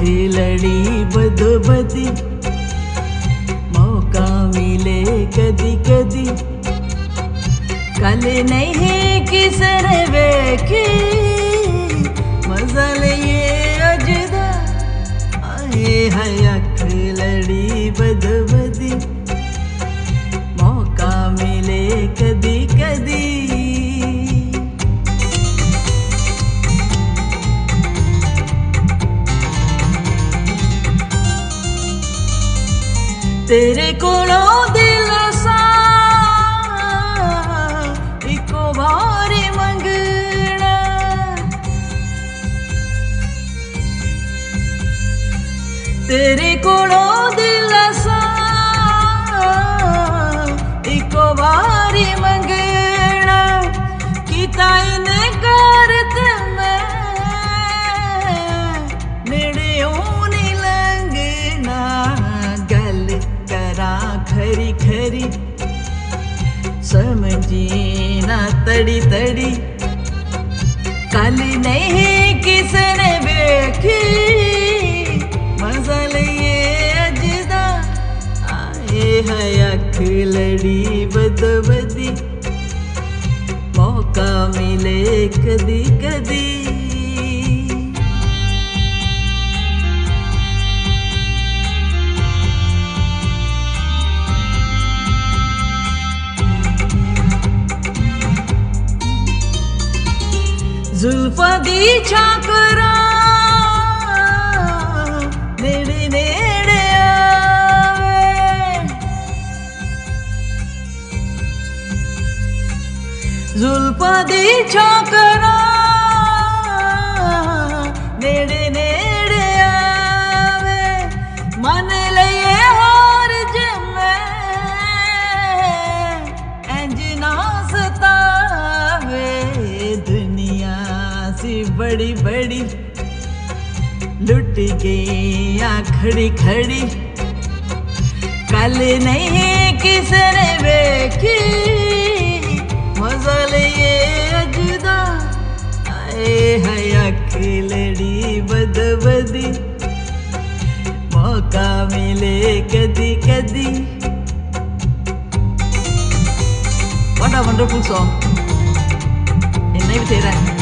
लड़ी बदोबदी मौका मिले कदी कदी कल नहीं किसने वेखी मजल ये अजदा आए है अख लड़ी बदोबदी मौका मिले कदी कदी तेरे कोलों दिल सा इको बारी मंगना तेरे कोलों दिल सा इको बारी मंगना किता इने करते मैं नेड़े ओनी लंघना गल करा खरी खरी समझी ना तड़ी तड़ी कल नहीं किसने देखी मजल ये अजदा आए है अख लड़ी बदोबदी मौका मिले कदी कदी जुल्फा दी चाकरा नेड़े नेड़े आवे जुल्फा दी चाकरा नेड़े नेड़े आवे मन लिए हार जमे इंज ना सतावे दुनिया बड़ी बड़ी लुट गई खड़ी खड़ी कल नहीं किसने देखी मजल ये अजदा आए है अख लड़ी बदोबदी मौका मिले कदी कदी What a wonderful song. In name